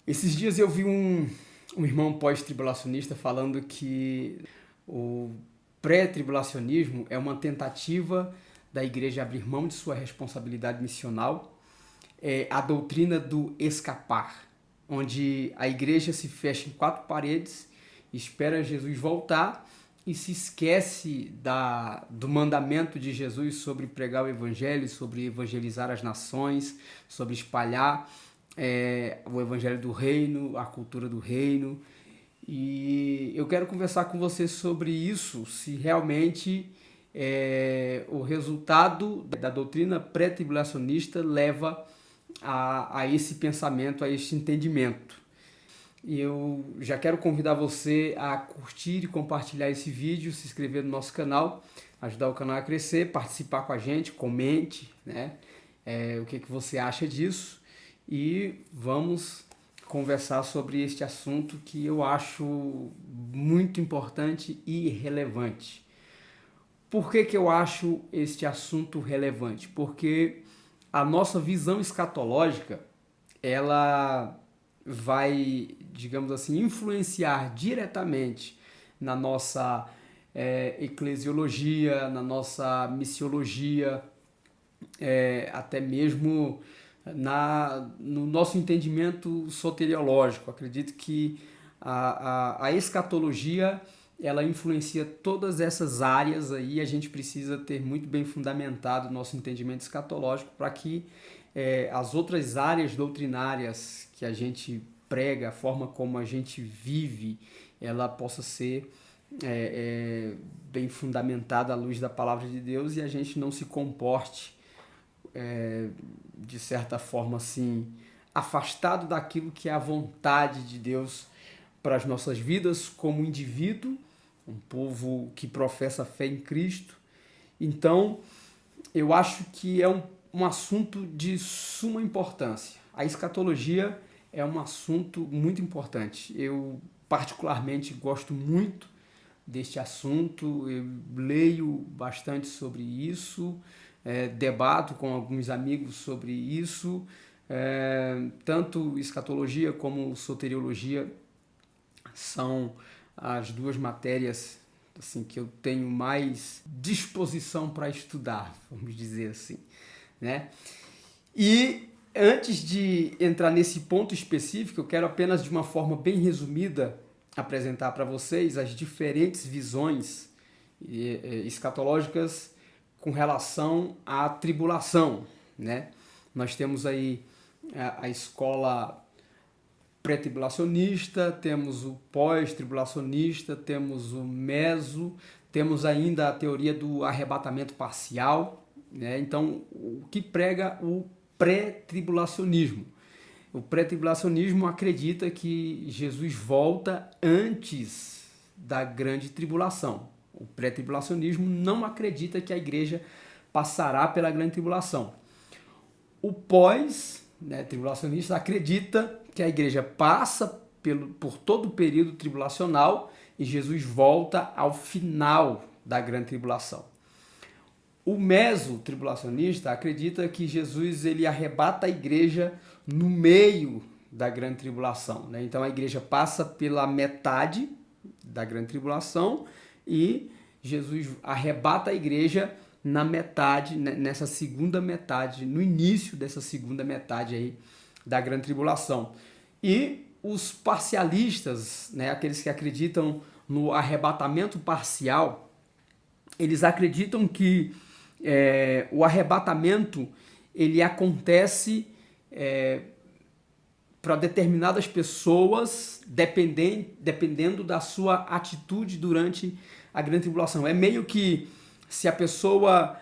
Esses dias eu vi um irmão pós-tribulacionista falando que o pré-tribulacionismo é uma tentativa da igreja abrir mão de sua responsabilidade missional, a doutrina do escapar, onde a igreja se fecha em quatro paredes, espera Jesus voltar e se esquece do mandamento de Jesus sobre pregar o evangelho, sobre evangelizar as nações, sobre espalhar o evangelho do reino, a cultura do reino. E eu quero conversar com você sobre isso, se realmente o resultado da doutrina pré-tribulacionista leva a esse pensamento, a esse entendimento. E eu já quero convidar você a curtir e compartilhar esse vídeo, se inscrever no nosso canal, ajudar o canal a crescer, participar com a gente, comente, né? O que você acha disso. E vamos conversar sobre este assunto que eu acho muito importante e relevante. Por que eu acho este assunto relevante? Porque a nossa visão escatológica, ela vai, digamos assim, influenciar diretamente na nossa eclesiologia, na nossa missiologia, até mesmo no nosso entendimento soteriológico. Acredito que a escatologia ela influencia todas essas áreas aí. A gente precisa ter muito bem fundamentado o nosso entendimento escatológico para que as outras áreas doutrinárias que a gente prega, a forma como a gente vive, ela possa ser bem fundamentada à luz da palavra de Deus e a gente não se comporte de certa forma assim, afastado daquilo que é a vontade de Deus para as nossas vidas como indivíduo, um povo que professa fé em Cristo. Então, eu acho que é um assunto de suma importância. A escatologia é um assunto muito importante. Eu, particularmente, gosto muito deste assunto, eu leio bastante sobre isso, debato com alguns amigos sobre isso, tanto escatologia como soteriologia são as duas matérias assim que eu tenho mais disposição para estudar, vamos dizer assim, né? E antes de entrar nesse ponto específico, eu quero apenas de uma forma bem resumida apresentar para vocês as diferentes visões escatológicas com relação à tribulação, né? Nós temos aí a escola pré-tribulacionista, temos o pós-tribulacionista, temos o meso, temos ainda a teoria do arrebatamento parcial, né? Então, o que prega o pré-tribulacionismo? O pré-tribulacionismo acredita que Jesus volta antes da grande tribulação. O pré-tribulacionismo não acredita que a igreja passará pela grande tribulação. O pós-tribulacionista acredita que a igreja passa por todo o período tribulacional e Jesus volta ao final da grande tribulação. O meso-tribulacionista acredita que Jesus ele arrebata a igreja no meio da grande tribulação, né? Então a igreja passa pela metade da grande tribulação e Jesus arrebata a igreja na metade, nessa segunda metade, no início dessa segunda metade aí da grande tribulação. E os parcialistas, né, aqueles que acreditam no arrebatamento parcial, eles acreditam que o arrebatamento ele acontece para determinadas pessoas, dependendo da sua atitude durante a grande tribulação. É meio que se a pessoa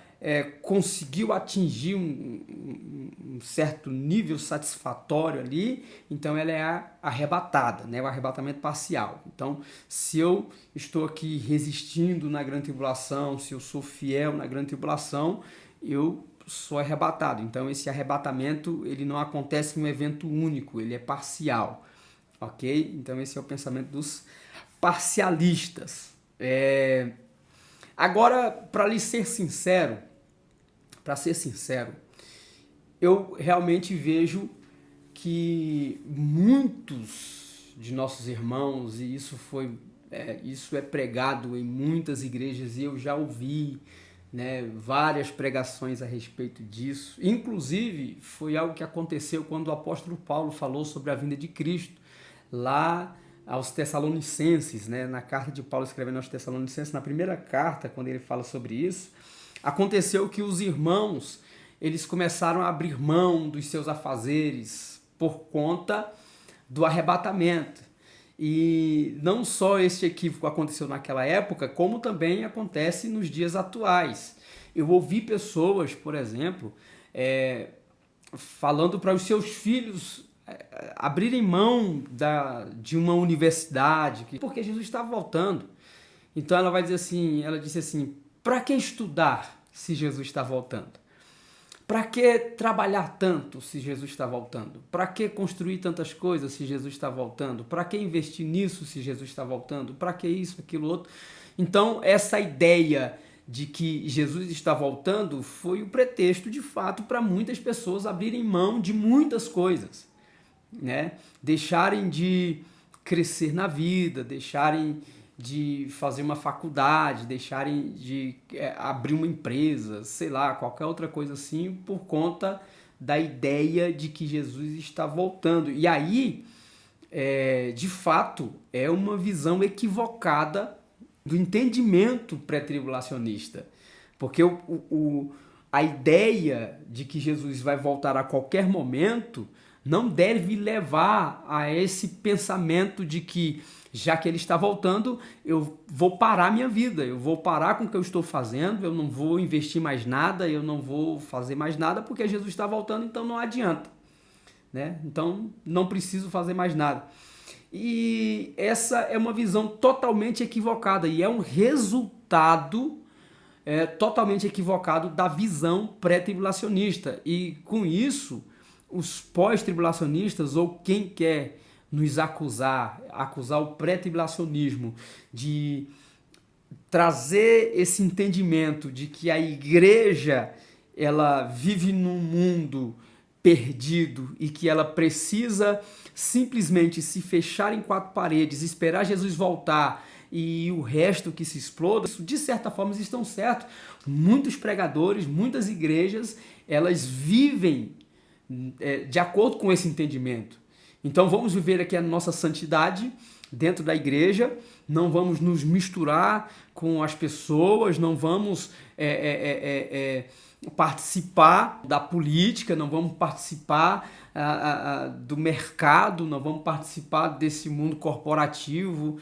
conseguiu atingir um certo nível satisfatório ali, então ela é arrebatada, né? O arrebatamento parcial. Então, se eu estou aqui resistindo na grande tribulação, se eu sou fiel na grande tribulação, eu sou arrebatado. Então, esse arrebatamento ele não acontece em um evento único, ele é parcial, ok? Então, esse é o pensamento dos parcialistas. Agora, para ser sincero, eu realmente vejo que muitos de nossos irmãos, e isso é pregado em muitas igrejas, e eu já ouvi, né, várias pregações a respeito disso. Inclusive, foi algo que aconteceu quando o apóstolo Paulo falou sobre a vinda de Cristo, lá aos Tessalonicenses, né, na carta de Paulo escrevendo aos Tessalonicenses, na primeira carta, quando ele fala sobre isso, aconteceu que os irmãos, eles começaram a abrir mão dos seus afazeres por conta do arrebatamento. E não só este equívoco aconteceu naquela época, como também acontece nos dias atuais. Eu ouvi pessoas, por exemplo, falando para os seus filhos abrirem mão de uma universidade, porque Jesus está voltando. Então ela disse assim, para que estudar se Jesus está voltando? Para que trabalhar tanto se Jesus está voltando? Para que construir tantas coisas se Jesus está voltando? Para que investir nisso se Jesus está voltando? Para que isso, aquilo, outro? Então, essa ideia de que Jesus está voltando foi o pretexto, de fato, para muitas pessoas abrirem mão de muitas coisas, né? Deixarem de crescer na vida, deixarem de fazer uma faculdade, deixarem de abrir uma empresa, sei lá, qualquer outra coisa assim, por conta da ideia de que Jesus está voltando. E aí, de fato, é uma visão equivocada do entendimento pré-tribulacionista. Porque a ideia de que Jesus vai voltar a qualquer momento não deve levar a esse pensamento de que, já que ele está voltando, eu vou parar minha vida, eu vou parar com o que eu estou fazendo, eu não vou investir mais nada, eu não vou fazer mais nada, porque Jesus está voltando, então não adianta, né? Então não preciso fazer mais nada. E essa é uma visão totalmente equivocada e é um resultado totalmente equivocado da visão pré-tribulacionista. E com isso, os pós-tribulacionistas, ou quem quer nos acusar o pré-tribulacionismo de trazer esse entendimento de que a igreja ela vive num mundo perdido e que ela precisa simplesmente se fechar em quatro paredes, esperar Jesus voltar e o resto que se exploda, isso, de certa forma eles estão certos. Muitos pregadores, muitas igrejas, elas vivem de acordo com esse entendimento. Então vamos viver aqui a nossa santidade dentro da igreja, não vamos nos misturar com as pessoas, não vamos participar da política, não vamos participar do mercado, não vamos participar desse mundo corporativo,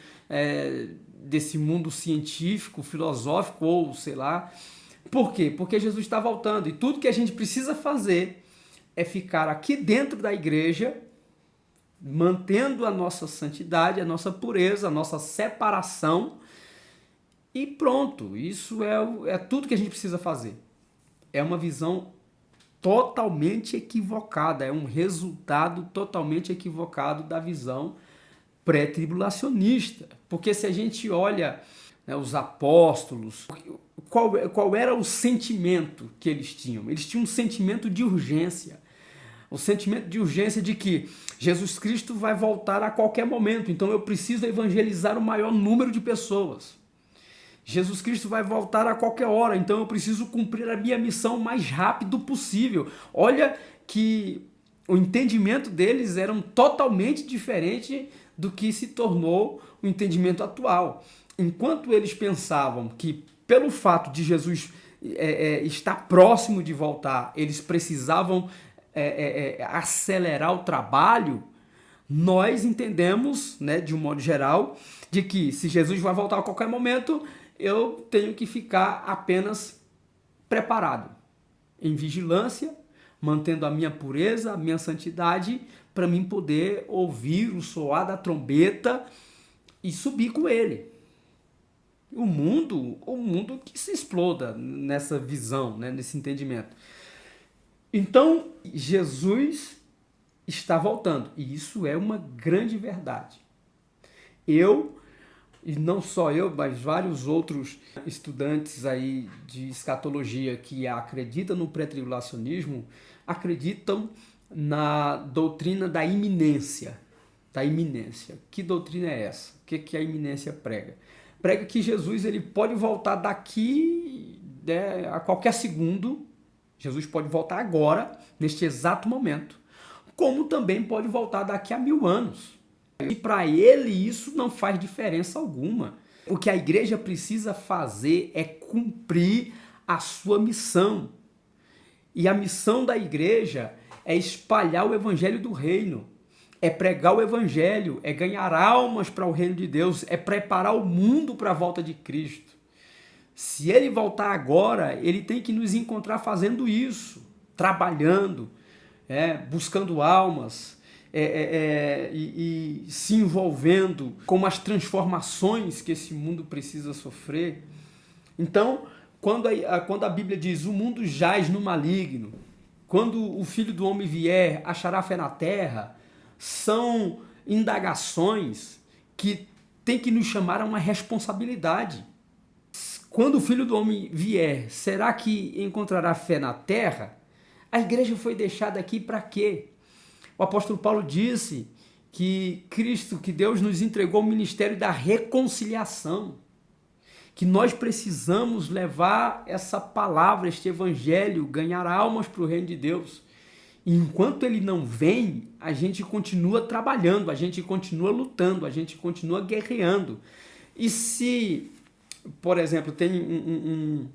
desse mundo científico, filosófico ou sei lá. Por quê? Porque Jesus está voltando e tudo que a gente precisa fazer é ficar aqui dentro da igreja, mantendo a nossa santidade, a nossa pureza, a nossa separação e pronto. Isso é tudo que a gente precisa fazer. É uma visão totalmente equivocada, é um resultado totalmente equivocado da visão pré-tribulacionista. Porque se a gente olha, né, os apóstolos, qual era o sentimento que eles tinham? Eles tinham um sentimento de urgência. O sentimento de urgência de que Jesus Cristo vai voltar a qualquer momento, então eu preciso evangelizar o maior número de pessoas. Jesus Cristo vai voltar a qualquer hora, então eu preciso cumprir a minha missão o mais rápido possível. Olha que o entendimento deles era totalmente diferente do que se tornou o entendimento atual. Enquanto eles pensavam que pelo fato de Jesus estar próximo de voltar, eles precisavam acelerar o trabalho, nós entendemos, né, de um modo geral, de que se Jesus vai voltar a qualquer momento, eu tenho que ficar apenas preparado, em vigilância, mantendo a minha pureza, a minha santidade, para mim poder ouvir o soar da trombeta e subir com ele. O mundo que se exploda nessa visão, né, nesse entendimento. Então, Jesus está voltando. E isso é uma grande verdade. Eu, e não só eu, mas vários outros estudantes aí de escatologia que acreditam no pré-tribulacionismo, acreditam na doutrina da iminência. Da iminência. Que doutrina é essa? O que a iminência prega? Prega que Jesus ele pode voltar daqui, né, a qualquer segundo. Jesus pode voltar agora, neste exato momento. Como também pode voltar daqui a 1000 anos. E para ele isso não faz diferença alguma. O que a igreja precisa fazer é cumprir a sua missão. E a missão da igreja é espalhar o evangelho do reino, é pregar o evangelho, é ganhar almas para o reino de Deus, é preparar o mundo para a volta de Cristo. Se ele voltar agora, ele tem que nos encontrar fazendo isso, trabalhando, buscando almas, e se envolvendo com as transformações que esse mundo precisa sofrer. Então, quando a Bíblia diz o mundo jaz no maligno, quando o Filho do Homem vier, achará fé na terra, são indagações que tem que nos chamar a uma responsabilidade. Quando o Filho do Homem vier, será que encontrará fé na terra? A igreja foi deixada aqui para quê? O apóstolo Paulo disse que Cristo, que Deus nos entregou o ministério da reconciliação, que nós precisamos levar essa palavra, este evangelho, ganhar almas para o reino de Deus. E enquanto ele não vem, a gente continua trabalhando, a gente continua lutando, a gente continua guerreando. E se, por exemplo, tem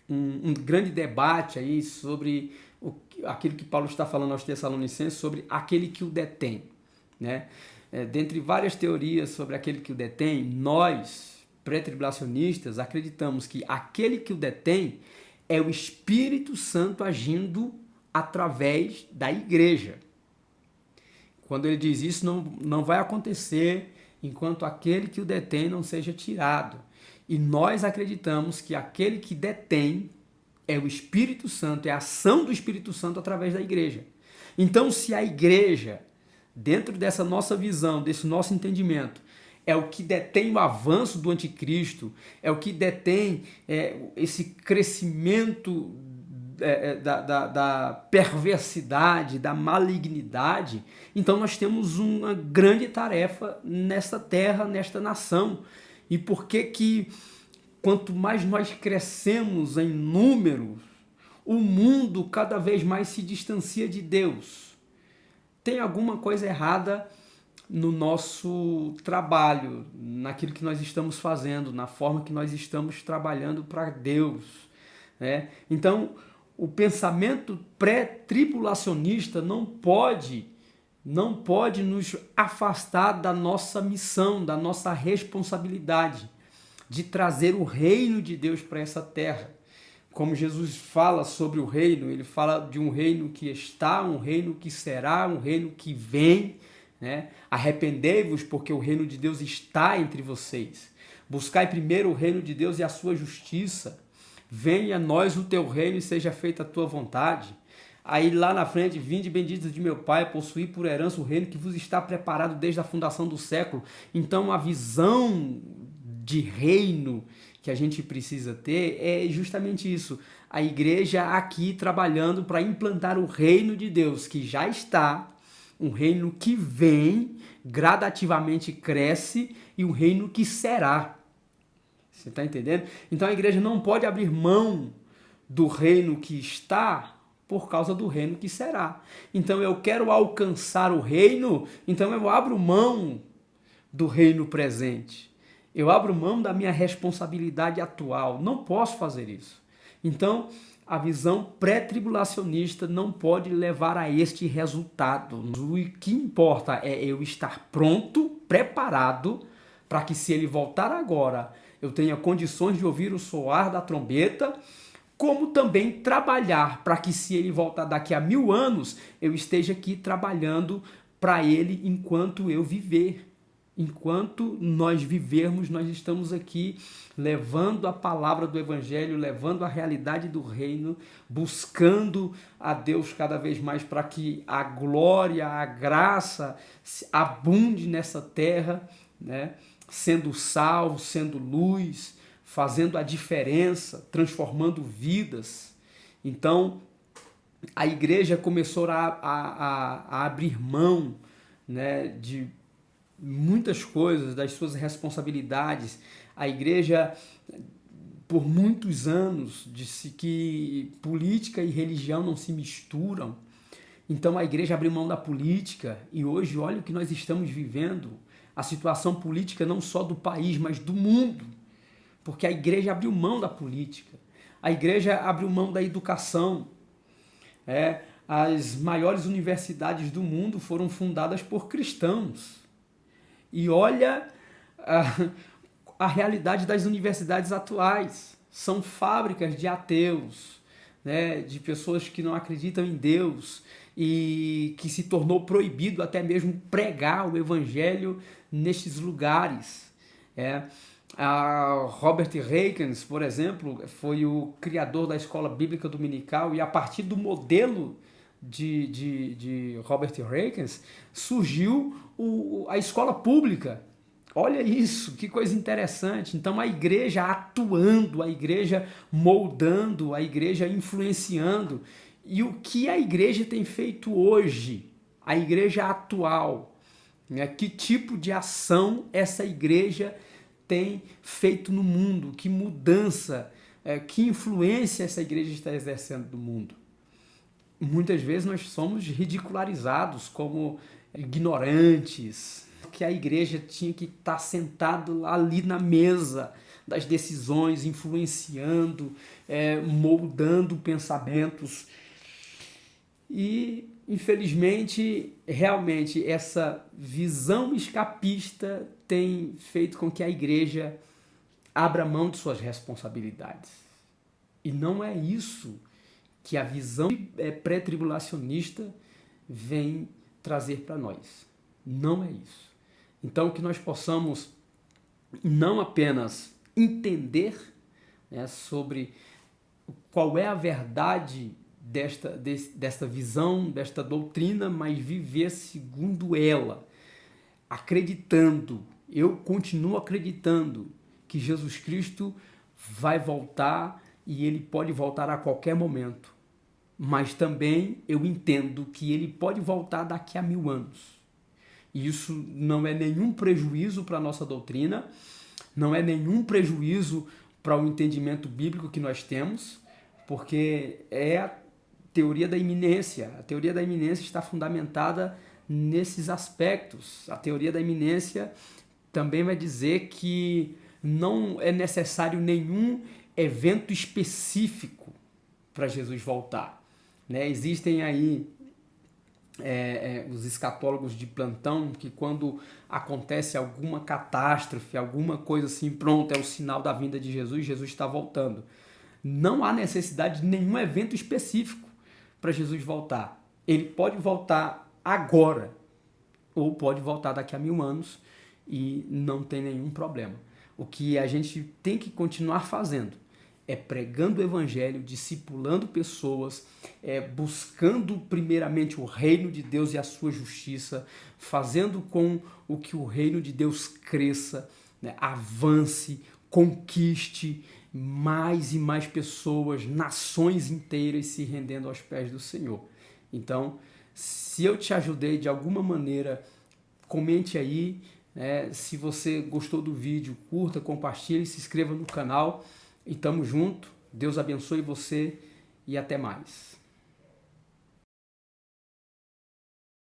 um grande debate aí sobre aquilo que Paulo está falando aos Tessalonicenses, sobre aquele que o detém, né? Dentre várias teorias sobre aquele que o detém, nós, pré-tribulacionistas, acreditamos que aquele que o detém é o Espírito Santo agindo através da igreja. Quando ele diz isso, não vai acontecer enquanto aquele que o detém não seja tirado. E nós acreditamos que aquele que detém é o Espírito Santo, é a ação do Espírito Santo através da igreja. Então, se a igreja, dentro dessa nossa visão, desse nosso entendimento, é o que detém o avanço do anticristo, é o que detém esse crescimento da perversidade, da malignidade, então nós temos uma grande tarefa nesta terra, nesta nação. E por que quanto mais nós crescemos em números, o mundo cada vez mais se distancia de Deus? Tem alguma coisa errada no nosso trabalho, naquilo que nós estamos fazendo, na forma que nós estamos trabalhando para Deus, né? Então, o pensamento pré-tribulacionista não pode nos afastar da nossa missão, da nossa responsabilidade de trazer o reino de Deus para essa terra. Como Jesus fala sobre o reino, ele fala de um reino que está, um reino que será, um reino que vem, né? Arrependei-vos, porque o reino de Deus está entre vocês. Buscai primeiro o reino de Deus e a sua justiça. Venha a nós o teu reino e seja feita a tua vontade. Aí lá na frente, vinde benditos de meu Pai, possuí por herança o reino que vos está preparado desde a fundação do século. Então a visão de reino que a gente precisa ter é justamente isso. A igreja aqui trabalhando para implantar o reino de Deus, que já está, um reino que vem, gradativamente cresce, e um reino que será. Você está entendendo? Então a igreja não pode abrir mão do reino que está por causa do reino que será. Então eu quero alcançar o reino, então eu abro mão do reino presente. Eu abro mão da minha responsabilidade atual. Não posso fazer isso. Então a visão pré-tribulacionista não pode levar a este resultado. O que importa é eu estar pronto, preparado, para que se ele voltar agora, eu tenha condições de ouvir o soar da trombeta, como também trabalhar para que se ele voltar daqui a 1000 anos, eu esteja aqui trabalhando para ele enquanto eu viver. Enquanto nós vivermos, nós estamos aqui levando a palavra do Evangelho, levando a realidade do reino, buscando a Deus cada vez mais para que a glória, a graça abunde nessa terra, né? Sendo sal, sendo luz, fazendo a diferença, transformando vidas. Então, a igreja começou a abrir mão, né, de muitas coisas, das suas responsabilidades. A igreja, por muitos anos, disse que política e religião não se misturam. Então a igreja abriu mão da política e hoje olha o que nós estamos vivendo, a situação política não só do país, mas do mundo, porque a igreja abriu mão da política, a igreja abriu mão da educação. As maiores universidades do mundo foram fundadas por cristãos. E olha a realidade das universidades atuais. São fábricas de ateus, né, de pessoas que não acreditam em Deus e que se tornou proibido até mesmo pregar o evangelho nestes lugares. A Robert Reikens, por exemplo, foi o criador da escola bíblica dominical e a partir do modelo de Robert Reikens surgiu a escola pública. Olha isso, que coisa interessante. Então a igreja atuando, a igreja moldando, a igreja influenciando. E o que a igreja tem feito hoje? A igreja atual, né? Que tipo de ação essa igreja tem feito no mundo? Que mudança, que influência essa igreja está exercendo no mundo? Muitas vezes nós somos ridicularizados como ignorantes, que a igreja tinha que estar sentado ali na mesa das decisões, influenciando, moldando pensamentos. E, infelizmente, realmente, essa visão escapista tem feito com que a igreja abra mão de suas responsabilidades. E não é isso que a visão pré-tribulacionista vem trazer para nós. Não é isso. Então, que nós possamos não apenas entender, né, sobre qual é a verdade desta visão, desta doutrina, mas viver segundo ela, acreditando. Eu continuo acreditando que Jesus Cristo vai voltar e ele pode voltar a qualquer momento. Mas também eu entendo que ele pode voltar daqui a 1000 anos. E isso não é nenhum prejuízo para a nossa doutrina, não é nenhum prejuízo para o entendimento bíblico que nós temos, porque é a teoria da iminência. A teoria da iminência está fundamentada nesses aspectos. A teoria da iminência também vai dizer que não é necessário nenhum evento específico para Jesus voltar, né? Existem aí os escatólogos de plantão que quando acontece alguma catástrofe, alguma coisa assim, pronto, é o sinal da vinda de Jesus, Jesus está voltando. Não há necessidade de nenhum evento específico para Jesus voltar. Ele pode voltar agora ou pode voltar daqui a 1000 anos e não tem nenhum problema. O que a gente tem que continuar fazendo é pregando o evangelho, discipulando pessoas, buscando primeiramente o reino de Deus e a sua justiça, fazendo com o que o reino de Deus cresça, né, avance, conquiste mais e mais pessoas, nações inteiras se rendendo aos pés do Senhor. Então, se eu te ajudei de alguma maneira, comente aí, né? Se você gostou do vídeo, curta, compartilhe, se inscreva no canal. E tamo junto. Deus abençoe você e até mais.